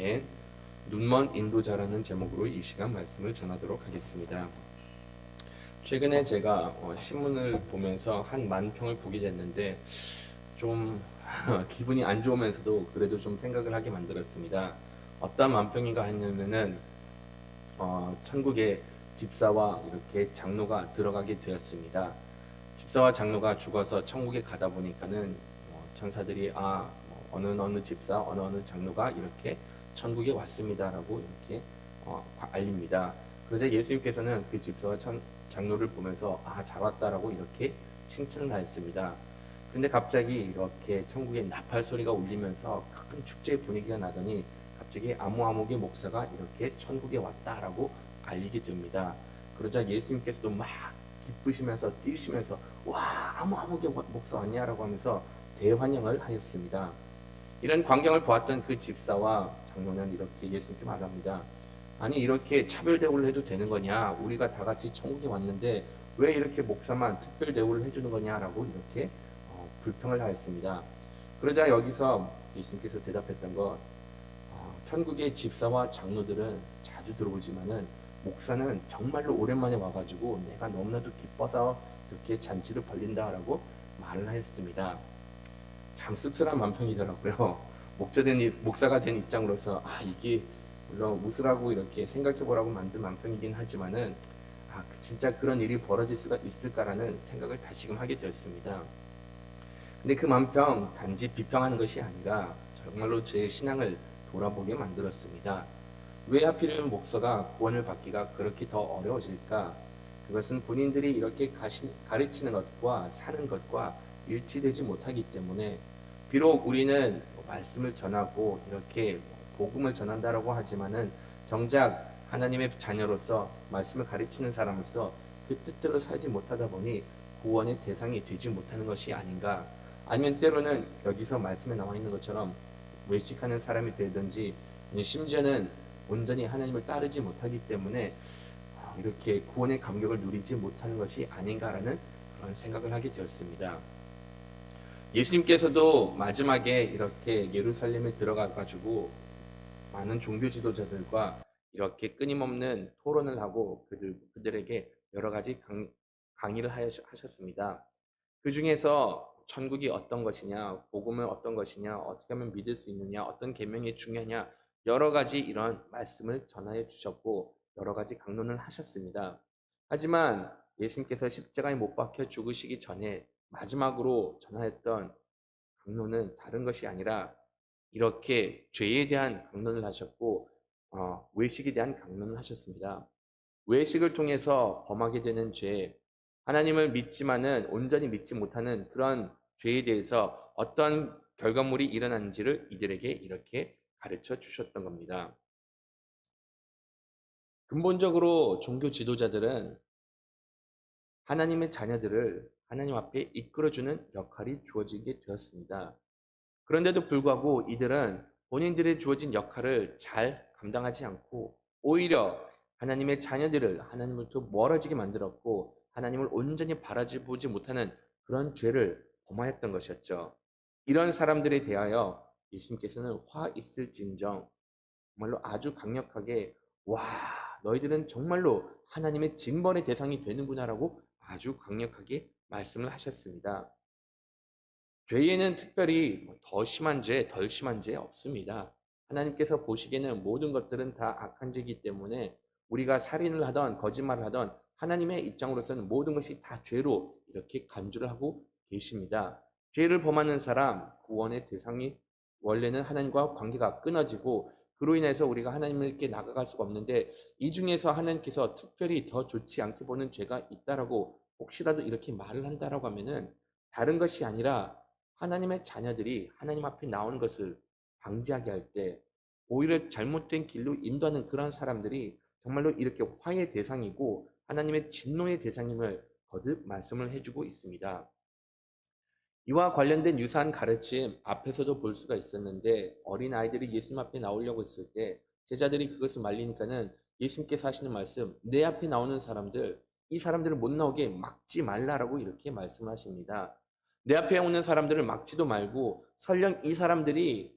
강의 눈먼 인도자라는 제목으로 이 시간 말씀을 전하도록 하겠습니다. 최근에 제가 신문을 보면서 한 만평을 보게 됐는데 좀 기분이 안 좋으면서도 그래도 좀 생각을 하게 만들었습니다. 어떤 만평인가 했냐면은 천국에 집사와 이렇게 장로가 들어가게 되었습니다. 집사와 장로가 죽어서 천국에 가다 보니까는 천사들이 어느 집사 어느 장로가 이렇게 천국에 왔습니다라고 이렇게 알립니다. 그러자 예수님께서는 그 집사와 장로를 보면서 잘 왔다라고 이렇게 칭찬을 하였습니다. 그런데 갑자기 이렇게 천국에 나팔 소리가 울리면서 큰 축제 분위기가 나더니 갑자기 아무아무개 목사가 이렇게 천국에 왔다라고 알리게 됩니다. 그러자 예수님께서도 막 기쁘시면서 뛰시면서 와, 아무개 목사 왔냐라고 하면서 대환영을 하였습니다. 이런 광경을 보았던 그 집사와 장로는 이렇게 예수님께 말합니다. 아니, 이렇게 차별 대우를 해도 되는 거냐? 우리가 다 같이 천국에 왔는데 왜 이렇게 목사만 특별 대우를 해주는 거냐라고 이렇게 불평을 하였습니다. 그러자 여기서 예수님께서 대답했던 것, 천국의 집사와 장로들은 자주 들어오지만은 목사는 정말로 오랜만에 와가지고 내가 너무나도 기뻐서 그렇게 잔치를 벌린다라고 말을 하였습니다. 참 씁쓸한 만평이더라고요. 목사가 된 입장으로서 이게 물론 웃으라고 이렇게 생각해보라고 만든 만평이긴 하지만은 진짜 그런 일이 벌어질 수가 있을까라는 생각을 다시금 하게 되었습니다. 근데 그 만평 단지 비평하는 것이 아니라 정말로 제 신앙을 돌아보게 만들었습니다. 왜 하필이면 목사가 구원을 받기가 그렇게 더 어려워질까? 그것은 본인들이 이렇게 가르치는 것과 사는 것과 일치되지 못하기 때문에, 비록 우리는 말씀을 전하고 이렇게 복음을 전한다라고 하지만은 정작 하나님의 자녀로서 말씀을 가르치는 사람으로서 그 뜻대로 살지 못하다 보니 구원의 대상이 되지 못하는 것이 아닌가. 아니면 때로는 여기서 말씀에 나와 있는 것처럼 외식하는 사람이 되든지, 심지어는 온전히 하나님을 따르지 못하기 때문에 이렇게 구원의 감격을 누리지 못하는 것이 아닌가라는 그런 생각을 하게 되었습니다. 예수님께서도 마지막에 이렇게 예루살렘에 들어가 가지고 많은 종교 지도자들과 이렇게 끊임없는 토론을 하고 그들에게 여러 가지 강의를 하셨습니다. 그 중에서 천국이 어떤 것이냐, 복음은 어떤 것이냐, 어떻게 하면 믿을 수 있느냐, 어떤 계명이 중요하냐, 여러 가지 이런 말씀을 전하여 주셨고 여러 가지 강론을 하셨습니다. 하지만 예수님께서 십자가에 못 박혀 죽으시기 전에 마지막으로 전하였던 강론은 다른 것이 아니라 이렇게 죄에 대한 강론을 하셨고 외식에 대한 강론을 하셨습니다. 외식을 통해서 범하게 되는 죄, 하나님을 믿지만은 온전히 믿지 못하는 그런 죄에 대해서 어떤 결과물이 일어나는지를 이들에게 이렇게 가르쳐 주셨던 겁니다. 근본적으로 종교 지도자들은 하나님의 자녀들을 하나님 앞에 이끌어주는 역할이 주어지게 되었습니다. 그런데도 불구하고 이들은 본인들의 주어진 역할을 잘 감당하지 않고 오히려 하나님의 자녀들을 하나님으로부터 멀어지게 만들었고 하나님을 온전히 바라보지 못하는 그런 죄를 범하였던 것이었죠. 이런 사람들에 대하여 예수님께서는 화 있을진정 정말로 아주 강력하게 와, 너희들은 정말로 하나님의 징벌의 대상이 되는구나라고 아주 강력하게 말씀을 하셨습니다. 죄에는 특별히 더 심한 죄, 덜 심한 죄 없습니다. 하나님께서 보시기에는 모든 것들은 다 악한 죄이기 때문에 우리가 살인을 하던 거짓말을 하던 하나님의 입장으로서는 모든 것이 다 죄로 이렇게 간주를 하고 계십니다. 죄를 범하는 사람, 구원의 대상이 원래는 하나님과 관계가 끊어지고 그로 인해서 우리가 하나님께 나아갈 수가 없는데, 이 중에서 하나님께서 특별히 더 좋지 않게 보는 죄가 있다라고 혹시라도 이렇게 말을 한다라고 하면은 다른 것이 아니라 하나님의 자녀들이 하나님 앞에 나오는 것을 방지하게 할 때 오히려 잘못된 길로 인도하는 그런 사람들이 정말로 이렇게 화의 대상이고 하나님의 진노의 대상임을 거듭 말씀을 해주고 있습니다. 이와 관련된 유사한 가르침 앞에서도 볼 수가 있었는데, 어린 아이들이 예수님 앞에 나오려고 했을 때 제자들이 그것을 말리니까는 예수님께서 하시는 말씀, 내 앞에 나오는 사람들, 이 사람들을 못 나오게 막지 말라라고 이렇게 말씀하십니다. 내 앞에 오는 사람들을 막지도 말고 설령 이 사람들이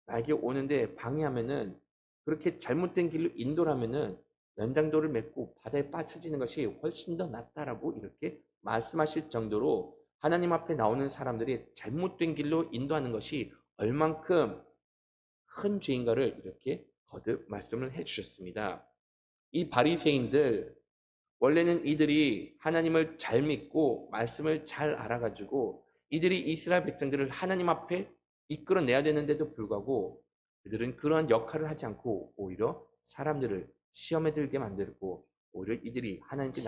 나에게 오는데 방해하면은 그렇게 잘못된 길로 인도라면은 연장도를 맺고 바다에 빠져지는 것이 훨씬 더 낫다라고 이렇게 말씀하실 정도로 하나님 앞에 나오는 사람들이 잘못된 길로 인도하는 것이 얼만큼 큰 죄인가를 이렇게 거듭 말씀을 해주셨습니다. 이 바리새인들, 원래는 이들이 하나님을 잘 믿고 말씀을 잘 알아가지고 이들이 이스라엘 백성들을 하나님 앞에 이끌어내야 되는데도 불구하고 그들은 그러한 역할을 하지 않고 오히려 사람들을 시험에 들게 만들고 오히려 이들이 하나님께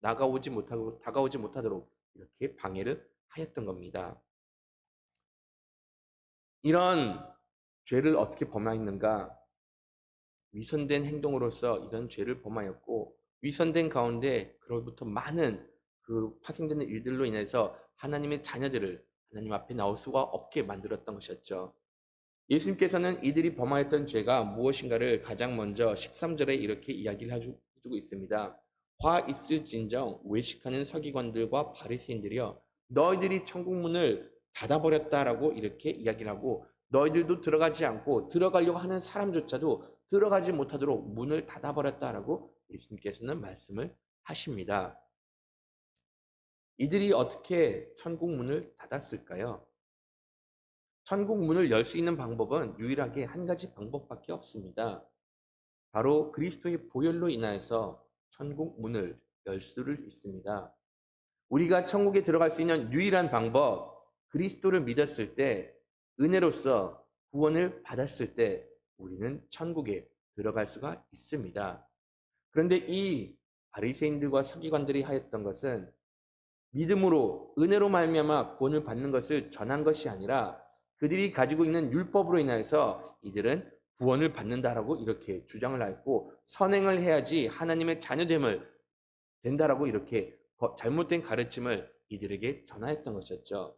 나가오지 못하고 다가오지 못하도록 이렇게 방해를 하였던 겁니다. 이런 죄를 어떻게 범하였는가? 위선된 행동으로서 이런 죄를 범하였고, 위선된 가운데 그로부터 많은 그 파생되는 일들로 인해서 하나님의 자녀들을 하나님 앞에 나올 수가 없게 만들었던 것이었죠. 예수님께서는 이들이 범하였던 죄가 무엇인가를 가장 먼저 13절에 이렇게 이야기를 해주고 있습니다. 화 있을진정 외식하는 서기관들과 바리새인들이여 너희들이 천국 문을 닫아버렸다라고 이렇게 이야기를 하고, 너희들도 들어가지 않고 들어가려고 하는 사람조차도 들어가지 못하도록 문을 닫아버렸다라고 예수님께서는 말씀을 하십니다. 이들이 어떻게 천국 문을 닫았을까요? 천국 문을 열 수 있는 방법은 유일하게 한 가지 방법밖에 없습니다. 바로 그리스도의 보혈로 인하여서 천국 문을 열 수를 있습니다. 우리가 천국에 들어갈 수 있는 유일한 방법, 그리스도를 믿었을 때, 은혜로서 구원을 받았을 때 우리는 천국에 들어갈 수가 있습니다. 그런데 이 바리새인들과 서기관들이 하였던 것은 믿음으로 은혜로 말미암아 구원을 받는 것을 전한 것이 아니라 그들이 가지고 있는 율법으로 인하여서 이들은 구원을 받는다라고 이렇게 주장을 하였고, 선행을 해야지 하나님의 자녀됨을 된다라고 이렇게 잘못된 가르침을 이들에게 전하였던 것이었죠.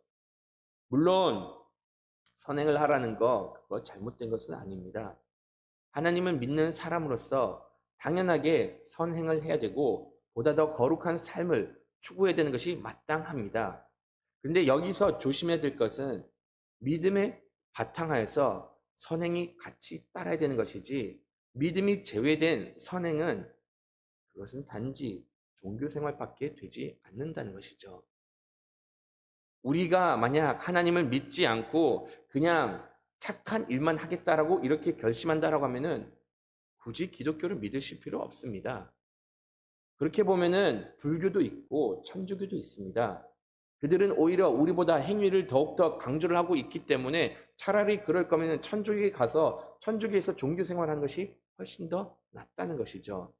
물론 선행을 하라는 그거 잘못된 것은 아닙니다. 하나님을 믿는 사람으로서 당연하게 선행을 해야 되고 보다 더 거룩한 삶을 추구해야 되는 것이 마땅합니다. 그런데 여기서 조심해야 될 것은 믿음의 바탕하에서 선행이 같이 따라야 되는 것이지, 믿음이 제외된 선행은 그것은 단지 종교 생활밖에 되지 않는다는 것이죠. 우리가 만약 하나님을 믿지 않고 그냥 착한 일만 하겠다라고 이렇게 결심한다라고 하면은 굳이 기독교를 믿으실 필요 없습니다. 그렇게 보면은 불교도 있고 천주교도 있습니다. 그들은 오히려 우리보다 행위를 더욱더 강조를 하고 있기 때문에 차라리 그럴 거면은 천주교에 가서 천주교에서 종교 생활하는 것이 훨씬 더 낫다는 것이죠.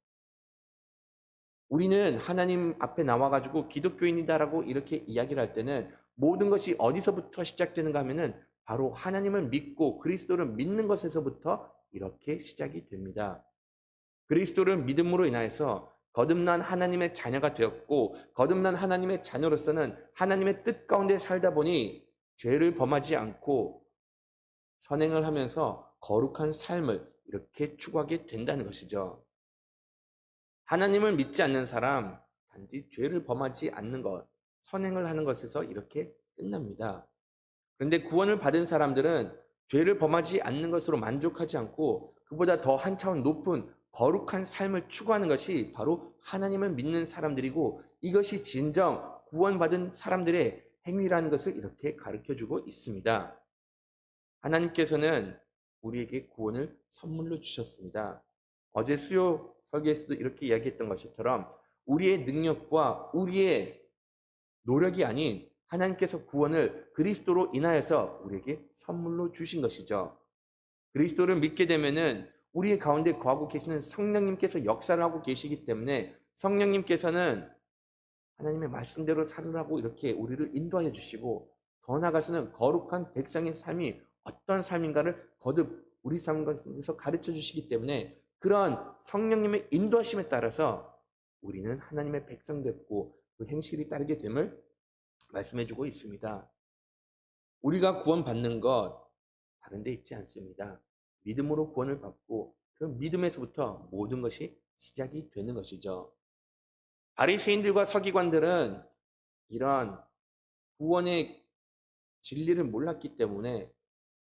우리는 하나님 앞에 나와가지고 기독교인이다라고 이렇게 이야기를 할 때는 모든 것이 어디서부터 시작되는가 하면은 바로 하나님을 믿고 그리스도를 믿는 것에서부터 이렇게 시작이 됩니다. 그리스도를 믿음으로 인하여서 거듭난 하나님의 자녀가 되었고, 거듭난 하나님의 자녀로서는 하나님의 뜻 가운데 살다 보니 죄를 범하지 않고 선행을 하면서 거룩한 삶을 이렇게 추구하게 된다는 것이죠. 하나님을 믿지 않는 사람, 단지 죄를 범하지 않는 것, 선행을 하는 것에서 이렇게 끝납니다. 그런데 구원을 받은 사람들은 죄를 범하지 않는 것으로 만족하지 않고 그보다 더 한 차원 높은 거룩한 삶을 추구하는 것이 바로 하나님을 믿는 사람들이고, 이것이 진정 구원받은 사람들의 행위라는 것을 이렇게 가르쳐주고 있습니다. 하나님께서는 우리에게 구원을 선물로 주셨습니다. 어제 수요 설교에서도 이렇게 이야기했던 것처럼 우리의 능력과 우리의 노력이 아닌 하나님께서 구원을 그리스도로 인하여서 우리에게 선물로 주신 것이죠. 그리스도를 믿게 되면은 우리의 가운데 거하고 계시는 성령님께서 역사를 하고 계시기 때문에 성령님께서는 하나님의 말씀대로 살으라고 이렇게 우리를 인도하여 주시고, 더 나아가서는 거룩한 백성의 삶이 어떤 삶인가를 거듭 우리 삶에서 가르쳐 주시기 때문에 그런 성령님의 인도하심에 따라서 우리는 하나님의 백성 됐고 그 행실이 따르게 됨을 말씀해주고 있습니다. 우리가 구원받는 것 다른 데 있지 않습니다. 믿음으로 구원을 받고 그 믿음에서부터 모든 것이 시작이 되는 것이죠. 바리새인들과 서기관들은 이런 구원의 진리를 몰랐기 때문에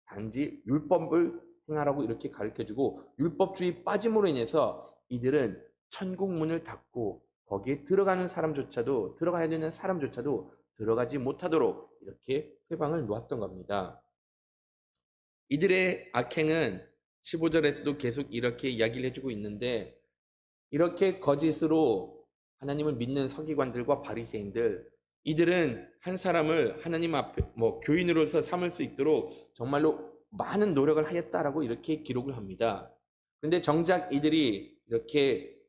단지 율법을 행하라고 이렇게 가르쳐주고 율법주의 빠짐으로 인해서 이들은 천국 문을 닫고 거기에 들어가야 되는 사람조차도 들어가지 못하도록 이렇게 회방을 놓았던 겁니다. 이들의 악행은 15절에서도 계속 이렇게 이야기를 해주고 있는데, 이렇게 거짓으로 하나님을 믿는 서기관들과 바리새인들, 이들은 한 사람을 하나님 앞에 교인으로서 삼을 수 있도록 정말로 많은 노력을 하였다라고 이렇게 기록을 합니다. 그런데 정작 이들이 이렇게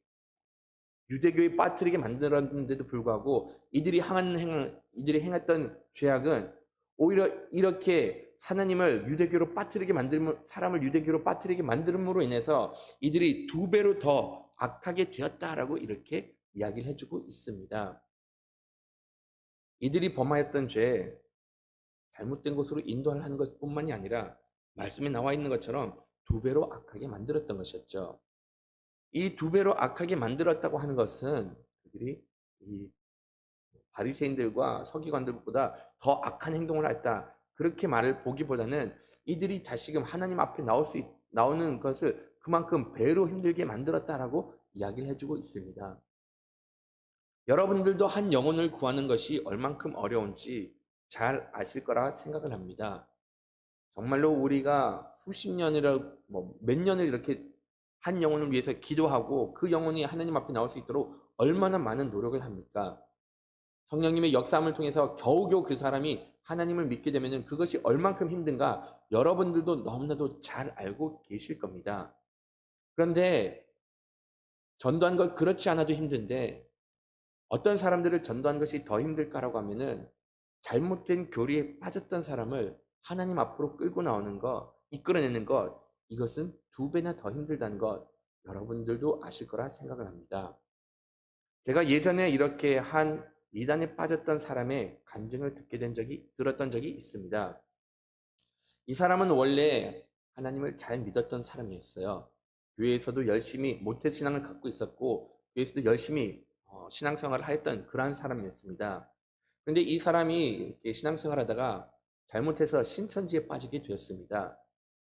유대교에 빠뜨리게 만들었는데도 불구하고 이들이 행했던 죄악은 오히려 이렇게 사람을 유대교로 빠뜨리게 만듦으로 인해서 이들이 2배로 더 악하게 되었다라고 이렇게 이야기를 해주고 있습니다. 이들이 범하였던 죄, 잘못된 것으로 인도하는 것뿐만이 아니라 말씀에 나와 있는 것처럼 2배로 악하게 만들었던 것이었죠. 이 2배로 악하게 만들었다고 하는 것은 그들이 이 바리새인들과 서기관들보다 더 악한 행동을 했다, 그렇게 말을 보기보다는 이들이 다시금 하나님 앞에 나오는 것을 그만큼 배로 힘들게 만들었다라고 이야기를 해주고 있습니다. 여러분들도 한 영혼을 구하는 것이 얼만큼 어려운지 잘 아실 거라 생각을 합니다. 정말로 우리가 수십 년이라 몇 년을 이렇게 한 영혼을 위해서 기도하고 그 영혼이 하나님 앞에 나올 수 있도록 얼마나 많은 노력을 합니까? 성령님의 역사함을 통해서 겨우겨우 그 사람이 하나님을 믿게 되면 그것이 얼만큼 힘든가 여러분들도 너무나도 잘 알고 계실 겁니다. 그런데 전도한 것 그렇지 않아도 힘든데 어떤 사람들을 전도한 것이 더 힘들까라고 하면은 잘못된 교리에 빠졌던 사람을 하나님 앞으로 끌고 나오는 것, 이끌어내는 것, 이것은 2배나 더 힘들다는 것 여러분들도 아실 거라 생각을 합니다. 제가 예전에 이렇게 한 이단에 빠졌던 사람의 간증을 들었던 적이 있습니다. 이 사람은 원래 하나님을 잘 믿었던 사람이었어요. 교회에서도 열심히 모태신앙을 갖고 있었고 교회에서도 열심히 신앙생활을 하였던 그러한 사람이었습니다. 그런데 이 사람이 신앙생활하다가 잘못해서 신천지에 빠지게 되었습니다.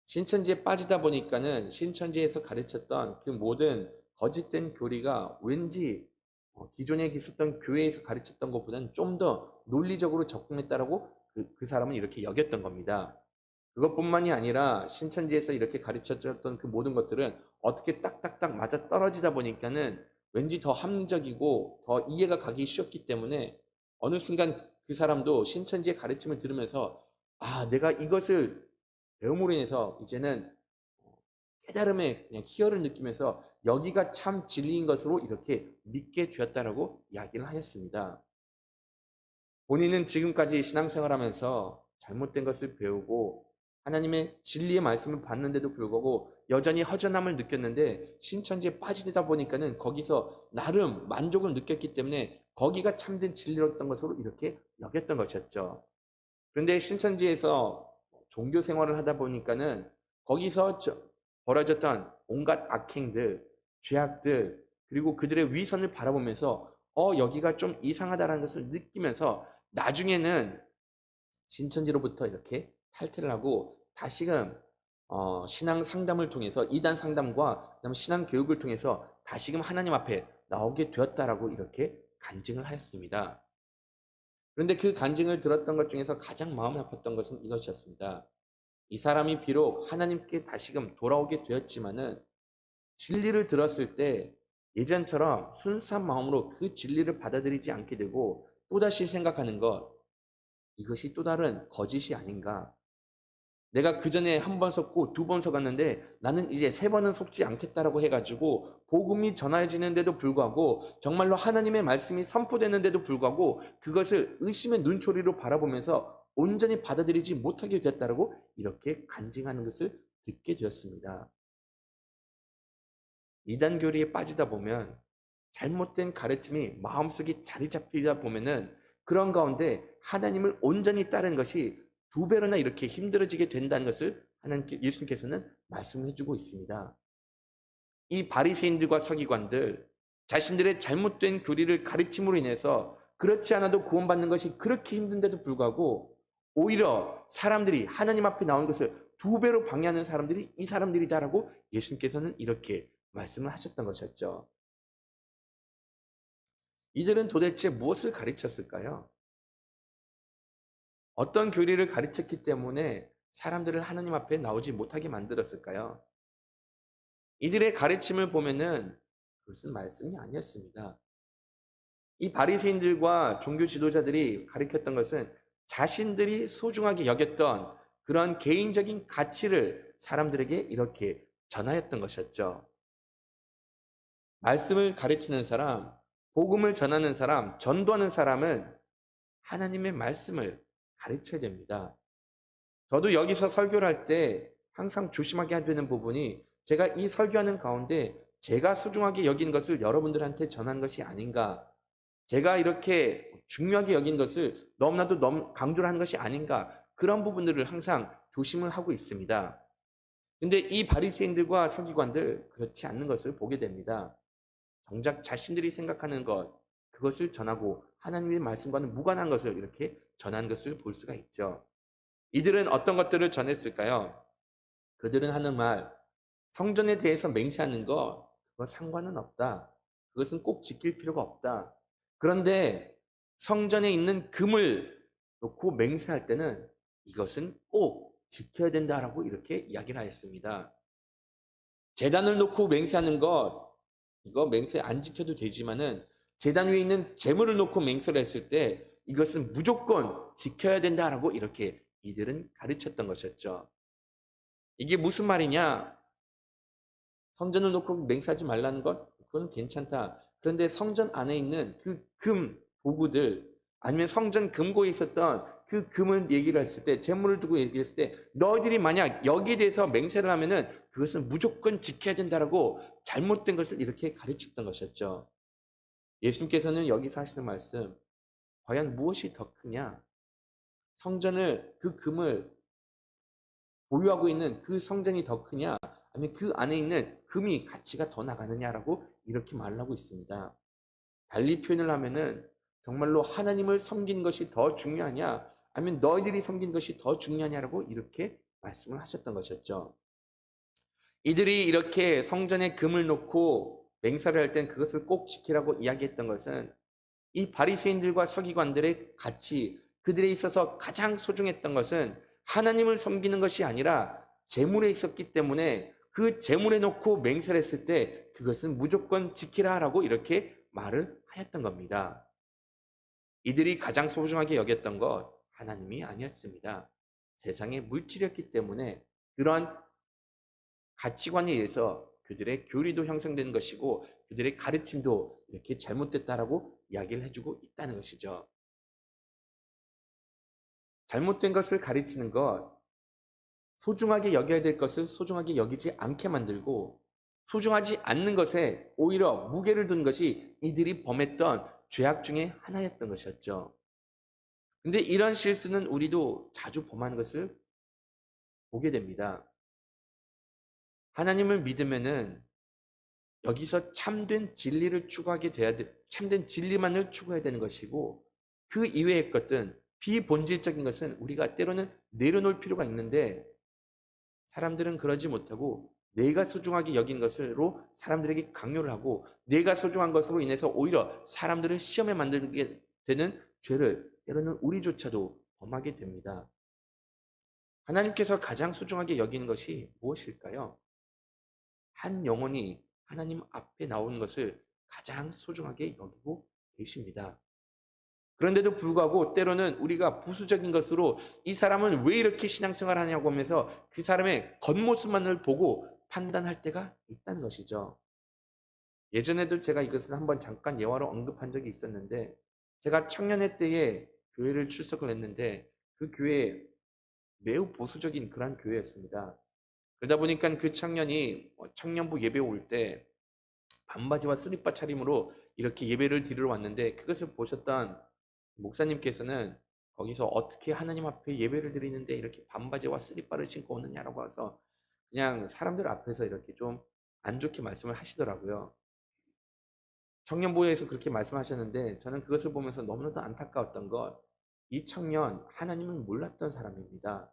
신천지에 빠지다 보니까는 신천지에서 가르쳤던 그 모든 거짓된 교리가 왠지 기존에 있었던 교회에서 가르쳤던 것보다는 좀 더 논리적으로 접근했다라고 그 사람은 이렇게 여겼던 겁니다. 그것뿐만이 아니라 신천지에서 이렇게 가르쳐줬던 그 모든 것들은 어떻게 딱딱딱 맞아 떨어지다 보니까는 왠지 더 합리적이고 더 이해가 가기 쉬웠기 때문에 어느 순간 그 사람도 신천지의 가르침을 들으면서 내가 이것을 배움으로 인해서 이제는 깨달음의 그냥 희열을 느끼면서 여기가 참 진리인 것으로 이렇게 믿게 되었다라고 이야기를 하였습니다. 본인은 지금까지 신앙생활하면서 잘못된 것을 배우고 하나님의 진리의 말씀을 받는데도 불구하고 여전히 허전함을 느꼈는데 신천지에 빠지다 보니까는 거기서 나름 만족을 느꼈기 때문에 거기가 참된 진리였던 것으로 이렇게 여겼던 것이었죠. 그런데 신천지에서 종교 생활을 하다 보니까는 거기서 벌어졌던 온갖 악행들, 죄악들, 그리고 그들의 위선을 바라보면서 여기가 좀 이상하다라는 것을 느끼면서 나중에는 신천지로부터 이렇게 탈퇴를 하고 다시금 신앙 상담을 통해서 이단 상담과 그다음에 신앙 교육을 통해서 다시금 하나님 앞에 나오게 되었다라고 이렇게 간증을 하였습니다. 그런데 그 간증을 들었던 것 중에서 가장 마음이 아팠던 것은 이것이었습니다. 이 사람이 비록 하나님께 다시금 돌아오게 되었지만은 진리를 들었을 때 예전처럼 순수한 마음으로 그 진리를 받아들이지 않게 되고 또다시 생각하는 것, 이것이 또 다른 거짓이 아닌가. 내가 그 전에 한 번 속고 2번 속았는데 나는 이제 3번은 속지 않겠다라고 해가지고 복음이 전해지는데도 불구하고 정말로 하나님의 말씀이 선포되는데도 불구하고 그것을 의심의 눈초리로 바라보면서 온전히 받아들이지 못하게 됐다라고 이렇게 간증하는 것을 듣게 되었습니다. 이단 교리에 빠지다 보면 잘못된 가르침이 마음속에 자리 잡히다 보면은 그런 가운데 하나님을 온전히 따르는 것이 2배로나 이렇게 힘들어지게 된다는 것을 예수님께서는 말씀해 주고 있습니다. 이 바리새인들과 서기관들 자신들의 잘못된 교리를 가르침으로 인해서 그렇지 않아도 구원받는 것이 그렇게 힘든데도 불구하고 오히려 사람들이 하나님 앞에 나온 것을 두 배로 방해하는 사람들이 이 사람들이다라고 예수님께서는 이렇게 말씀을 하셨던 것이었죠. 이들은 도대체 무엇을 가르쳤을까요? 어떤 교리를 가르쳤기 때문에 사람들을 하나님 앞에 나오지 못하게 만들었을까요? 이들의 가르침을 보면은 그것은 말씀이 아니었습니다. 이 바리새인들과 종교 지도자들이 가르쳤던 것은 자신들이 소중하게 여겼던 그런 개인적인 가치를 사람들에게 이렇게 전하였던 것이었죠. 말씀을 가르치는 사람, 복음을 전하는 사람, 전도하는 사람은 하나님의 말씀을 가르쳐야 됩니다. 저도 여기서 설교를 할 때 항상 조심하게 되는 부분이 제가 이 설교하는 가운데 제가 소중하게 여긴 것을 여러분들한테 전한 것이 아닌가, 제가 이렇게 중요하게 여긴 것을 너무나도 강조를 하는 것이 아닌가, 그런 부분들을 항상 조심을 하고 있습니다. 근데 이 바리새인들과 서기관들 그렇지 않는 것을 보게 됩니다. 정작 자신들이 생각하는 것, 그것을 전하고 하나님의 말씀과는 무관한 것을 이렇게 전한 것을 볼 수가 있죠. 이들은 어떤 것들을 전했을까요? 그들은 하는 말, 성전에 대해서 맹세하는 거, 그거 상관은 없다. 그것은 꼭 지킬 필요가 없다. 그런데 성전에 있는 금을 놓고 맹세할 때는 이것은 꼭 지켜야 된다라고 이렇게 이야기를 하였습니다. 제단을 놓고 맹세하는 것, 이거 맹세 안 지켜도 되지만은 제단 위에 있는 재물을 놓고 맹세를 했을 때 이것은 무조건 지켜야 된다라고 이렇게 이들은 가르쳤던 것이었죠. 이게 무슨 말이냐? 성전을 놓고 맹세하지 말라는 것? 그건 괜찮다. 그런데 성전 안에 있는 그 금 도구들, 아니면 성전 금고에 있었던 그 금을 얘기를 했을 때, 재물을 두고 얘기했을 때 너희들이 만약 여기에 대해서 맹세를 하면은 그것은 무조건 지켜야 된다라고 잘못된 것을 이렇게 가르쳤던 것이었죠. 예수님께서는 여기서 하시는 말씀, 과연 무엇이 더 크냐? 성전을, 그 금을 보유하고 있는 그 성전이 더 크냐, 아니면 그 안에 있는 금이 가치가 더 나가느냐라고 이렇게 말하고 있습니다. 달리 표현을 하면은 정말로 하나님을 섬기는 것이 더 중요하냐, 아니면 너희들이 섬기는 것이 더 중요하냐라고 이렇게 말씀을 하셨던 것이었죠. 이들이 이렇게 성전에 금을 놓고 맹세를 할 땐 그것을 꼭 지키라고 이야기했던 것은 이 바리새인들과 서기관들의 가치, 그들에 있어서 가장 소중했던 것은 하나님을 섬기는 것이 아니라 재물에 있었기 때문에 그 재물에 놓고 맹세를 했을 때 그것은 무조건 지키라라고 이렇게 말을 하였던 겁니다. 이들이 가장 소중하게 여겼던 것 하나님이 아니었습니다. 세상의 물질이었기 때문에 그런 가치관에 의해서 그들의 교리도 형성된 것이고 그들의 가르침도 이렇게 잘못됐다라고 이야기를 해주고 있다는 것이죠. 잘못된 것을 가르치는 것, 소중하게 여겨야 될 것을 소중하게 여기지 않게 만들고 소중하지 않는 것에 오히려 무게를 둔 것이 이들이 범했던 죄악 중에 하나였던 것이었죠. 근데 이런 실수는 우리도 자주 범하는 것을 보게 됩니다. 하나님을 믿으면은 여기서 참된 진리를 추구하게 돼야 돼. 참된 진리만을 추구해야 되는 것이고 그 이외의 것들, 비본질적인 것은 우리가 때로는 내려놓을 필요가 있는데 사람들은 그러지 못하고 내가 소중하게 여긴 것으로 사람들에게 강요를 하고 내가 소중한 것으로 인해서 오히려 사람들을 시험에 만들게 되는 죄를 때로는 우리조차도 범하게 됩니다. 하나님께서 가장 소중하게 여기는 것이 무엇일까요? 한 영혼이 하나님 앞에 나오는 것을 가장 소중하게 여기고 계십니다. 그런데도 불구하고 때로는 우리가 부수적인 것으로 이 사람은 왜 이렇게 신앙생활 하냐고 하면서 그 사람의 겉모습만을 보고 판단할 때가 있다는 것이죠. 예전에도 제가 이것을 한번 잠깐 예화로 언급한 적이 있었는데 제가 청년회 때에 교회를 출석을 했는데 그 교회 매우 보수적인 그런 교회였습니다. 그러다 보니까 그 청년이 청년부 예배 올 때 반바지와 슬리퍼 차림으로 이렇게 예배를 드리러 왔는데 그것을 보셨던 목사님께서는 거기서 어떻게 하나님 앞에 예배를 드리는데 이렇게 반바지와 슬리퍼를 신고 오느냐라고 해서 그냥 사람들 앞에서 이렇게 좀 안 좋게 말씀을 하시더라고요. 청년부에서 그렇게 말씀하셨는데 저는 그것을 보면서 너무나도 안타까웠던 것, 이 청년 하나님을 몰랐던 사람입니다.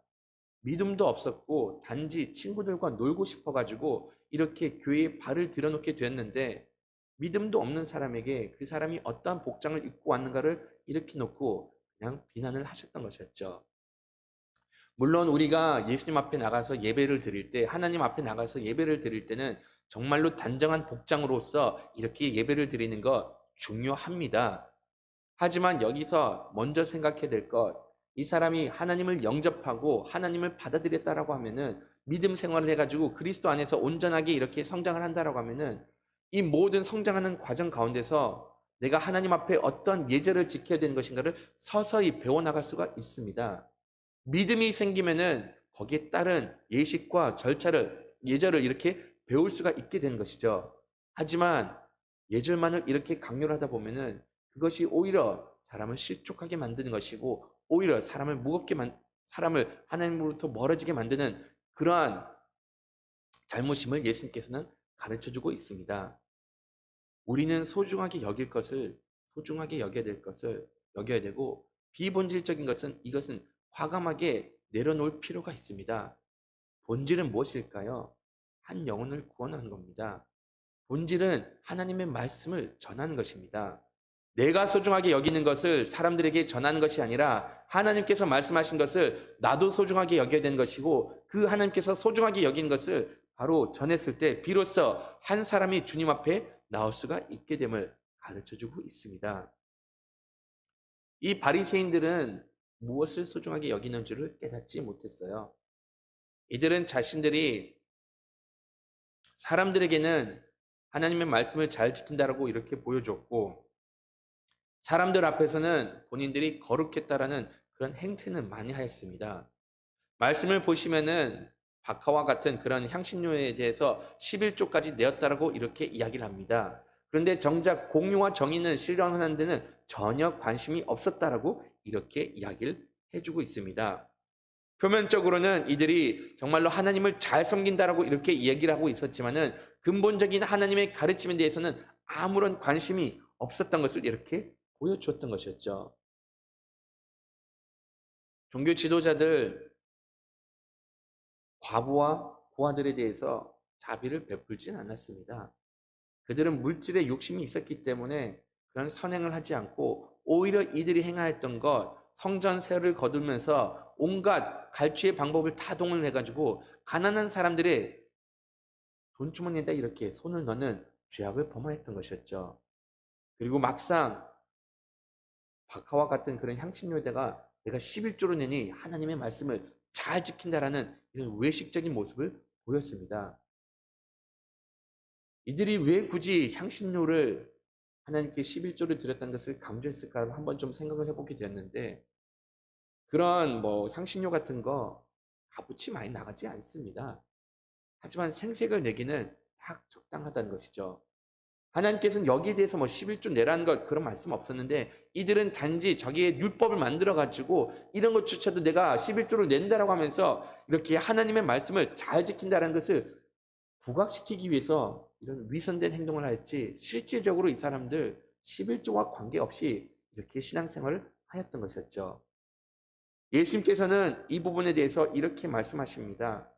믿음도 없었고 단지 친구들과 놀고 싶어가지고 이렇게 교회에 발을 들여놓게 되었는데 믿음도 없는 사람에게 그 사람이 어떠한 복장을 입고 왔는가를 이렇게 놓고 그냥 비난을 하셨던 것이었죠. 물론 우리가 예수님 앞에 나가서 예배를 드릴 때, 하나님 앞에 나가서 예배를 드릴 때는 정말로 단정한 복장으로서 이렇게 예배를 드리는 거 중요합니다. 하지만 여기서 먼저 생각해야 될 것, 이 사람이 하나님을 영접하고 하나님을 받아들였다라고 하면은, 믿음 생활을 해가지고 그리스도 안에서 온전하게 이렇게 성장을 한다라고 하면은, 이 모든 성장하는 과정 가운데서 내가 하나님 앞에 어떤 예절을 지켜야 되는 것인가를 서서히 배워나갈 수가 있습니다. 믿음이 생기면은 거기에 따른 예식과 절차를, 예절을 이렇게 배울 수가 있게 되는 것이죠. 하지만 예절만을 이렇게 강요를 하다 보면은 그것이 오히려 사람을 실족하게 만드는 것이고, 오히려 사람을 하나님으로부터 멀어지게 만드는 그러한 잘못임을 예수님께서는 가르쳐주고 있습니다. 우리는 소중하게 여길 것을, 소중하게 여겨야 될 것을 여겨야 되고, 비본질적인 것은, 이것은 과감하게 내려놓을 필요가 있습니다. 본질은 무엇일까요? 한 영혼을 구원하는 겁니다. 본질은 하나님의 말씀을 전하는 것입니다. 내가 소중하게 여기는 것을 사람들에게 전하는 것이 아니라 하나님께서 말씀하신 것을 나도 소중하게 여겨야 되는 것이고, 그 하나님께서 소중하게 여긴 것을 바로 전했을 때 비로소 한 사람이 주님 앞에 나올 수가 있게 됨을 가르쳐주고 있습니다. 이 바리새인들은 무엇을 소중하게 여기는 줄을 깨닫지 못했어요. 이들은 자신들이 사람들에게는 하나님의 말씀을 잘 지킨다라고 이렇게 보여줬고, 사람들 앞에서는 본인들이 거룩했다라는 그런 행세는 많이 하였습니다. 말씀을 보시면은 박하와 같은 그런 향신료에 대해서 11조까지 내었다라고 이렇게 이야기를 합니다. 그런데 정작 공의와 정의는 실현하는 데는 전혀 관심이 없었다라고 이렇게 이야기를 해주고 있습니다. 표면적으로는 이들이 정말로 하나님을 잘 섬긴다라고 이렇게 이야기를 하고 있었지만은 근본적인 하나님의 가르침에 대해서는 아무런 관심이 없었던 것을 이렇게 보여주었던 것이었죠. 종교 지도자들, 과부와 고아들에 대해서 자비를 베풀진 않았습니다. 그들은 물질에 욕심이 있었기 때문에 그런 선행을 하지 않고, 오히려 이들이 행하였던 것, 성전 세를 거두면서 온갖 갈취의 방법을 다 동원을 해가지고 가난한 사람들의 돈주머니에다 이렇게 손을 넣는 죄악을 범하였던 것이었죠. 그리고 막상 박하와 같은 그런 향신료에다가 내가 11조를 내니 하나님의 말씀을 잘 지킨다라는 이런 외식적인 모습을 보였습니다. 이들이 왜 굳이 향신료를 하나님께 11조를 드렸다는 것을 강조했을까 한번 좀 생각을 해보게 되었는데, 그런 향신료 같은 거 값어치 많이 나가지 않습니다. 하지만 생색을 내기는 딱 적당하다는 것이죠. 하나님께서는 여기에 대해서 11조 내라는 것 그런 말씀 없었는데, 이들은 단지 자기의 율법을 만들어 가지고 이런 것조차도 내가 11조를 낸다라고 하면서 이렇게 하나님의 말씀을 잘 지킨다는 것을 부각시키기 위해서 이런 위선된 행동을 하였지, 실질적으로 이 사람들 11조와 관계없이 이렇게 신앙생활을 하였던 것이었죠. 예수님께서는 이 부분에 대해서 이렇게 말씀하십니다.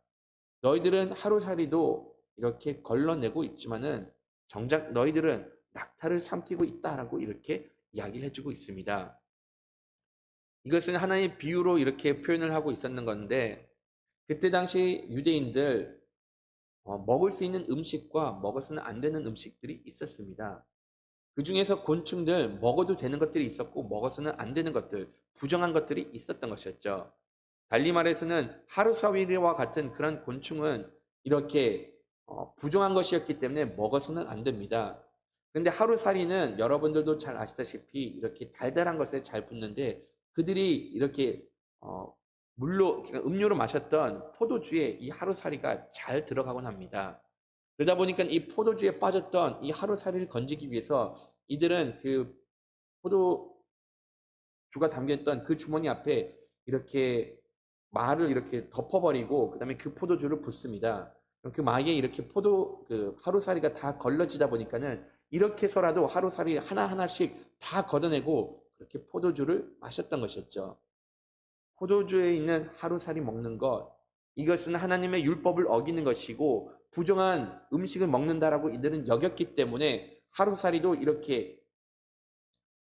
너희들은 하루살이도 이렇게 걸러내고 있지만은 정작 너희들은 낙타를 삼키고 있다라고 이렇게 이야기를 해주고 있습니다. 이것은 하나의 비유로 이렇게 표현을 하고 있었는 건데, 그때 당시 유대인들 먹을 수 있는 음식과 먹어서는 안 되는 음식들이 있었습니다. 그 중에서 곤충들, 먹어도 되는 것들이 있었고 먹어서는 안 되는 것들, 부정한 것들이 있었던 것이었죠. 달리 말해서는 하루사위와 같은 그런 곤충은 이렇게 부정한 것이었기 때문에 먹어서는 안 됩니다. 그런데 하루살이는 여러분들도 잘 아시다시피 이렇게 달달한 것에 잘 붙는데, 그들이 이렇게 그러니까 음료로 마셨던 포도주에 이 하루살이가 잘 들어가곤 합니다. 그러다 보니까 이 포도주에 빠졌던 이 하루살이를 건지기 위해서 이들은 그 포도주가 담겼던 그 주머니 앞에 이렇게 말을 이렇게 덮어버리고 그다음에 그 포도주를 붓습니다. 그럼 그 마에 이렇게 그 하루살이가 다 걸러지다 보니까는 이렇게 해서라도 하루살이 하나하나씩 다 걷어내고 그렇게 포도주를 마셨던 것이었죠. 포도주에 있는 하루살이 먹는 것, 이것은 하나님의 율법을 어기는 것이고 부정한 음식을 먹는다라고 이들은 여겼기 때문에 하루살이도 이렇게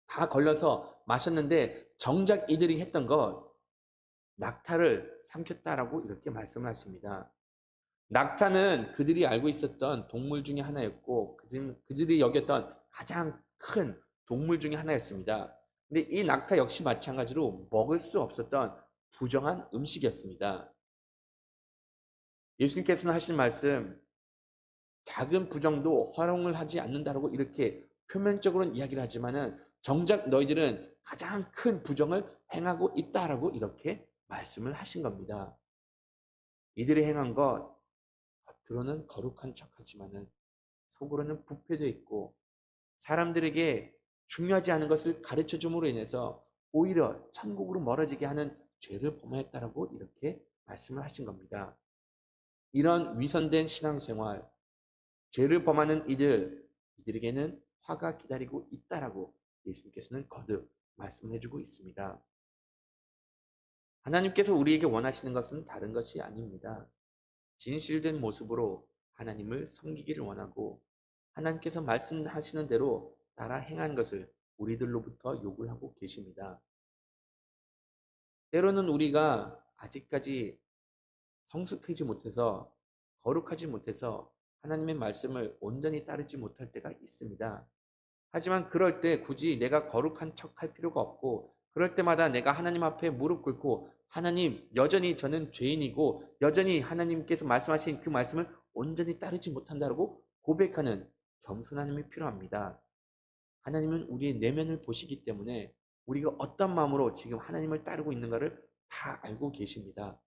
다 걸려서 마셨는데 정작 이들이 했던 것 낙타를 삼켰다라고 이렇게 말씀을 하십니다. 낙타는 그들이 알고 있었던 동물 중에 하나였고 그들이 여겼던 가장 큰 동물 중에 하나였습니다. 근데 이 낙타 역시 마찬가지로 먹을 수 없었던 부정한 음식이었습니다. 예수님께서는 하신 말씀, 작은 부정도 허용을 하지 않는다라고 이렇게 표면적으로는 이야기를 하지만은 정작 너희들은 가장 큰 부정을 행하고 있다라고 이렇게 말씀을 하신 겁니다. 이들이 행한 것 겉으로는 거룩한 척하지만은 속으로는 부패되어 있고 사람들에게 중요하지 않은 것을 가르쳐 줌으로 인해서 오히려 천국으로 멀어지게 하는 죄를 범하였다라고 이렇게 말씀을 하신 겁니다. 이런 위선된 신앙생활, 죄를 범하는 이들에게는 화가 기다리고 있다라고 예수님께서는 거듭 말씀해주고 있습니다. 하나님께서 우리에게 원하시는 것은 다른 것이 아닙니다. 진실된 모습으로 하나님을 섬기기를 원하고 하나님께서 말씀하시는 대로 따라 행한 것을 우리들로부터 요구를 하고 계십니다. 때로는 우리가 아직까지 성숙하지 못해서 거룩하지 못해서 하나님의 말씀을 온전히 따르지 못할 때가 있습니다. 하지만 그럴 때 굳이 내가 거룩한 척할 필요가 없고 그럴 때마다 내가 하나님 앞에 무릎 꿇고 하나님 여전히 저는 죄인이고 여전히 하나님께서 말씀하신 그 말씀을 온전히 따르지 못한다고 고백하는 겸손함이 필요합니다. 하나님은 우리의 내면을 보시기 때문에 우리가 어떤 마음으로 지금 하나님을 따르고 있는가를 다 알고 계십니다.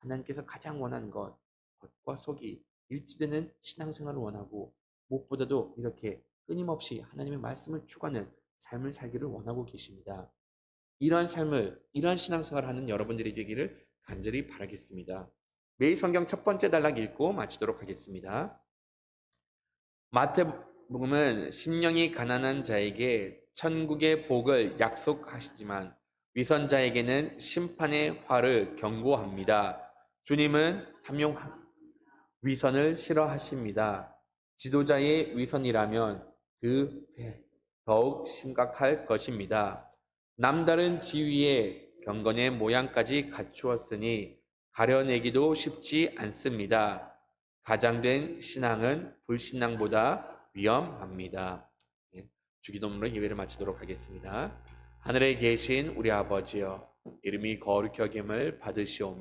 하나님께서 가장 원하는 것, 겉과 속이 일치되는 신앙생활을 원하고 무엇보다도 이렇게 끊임없이 하나님의 말씀을 추구하는 삶을 살기를 원하고 계십니다. 이러한 신앙생활을 하는 여러분들이 되기를 간절히 바라겠습니다. 매일 성경 첫 번째 단락 읽고 마치도록 하겠습니다. 마태복음은 심령이 가난한 자에게 천국의 복을 약속하시지만 위선자에게는 심판의 화를 경고합니다. 주님은 위선을 싫어하십니다. 지도자의 위선이라면 그 더욱 심각할 것입니다. 남다른 지위에 경건의 모양까지 갖추었으니 가려내기도 쉽지 않습니다. 가장된 신앙은 불신앙보다 위험합니다. 주기도문으로 예배를 마치도록 하겠습니다. 하늘에 계신 우리 아버지여, 이름이 거룩히 여김을 받으시오며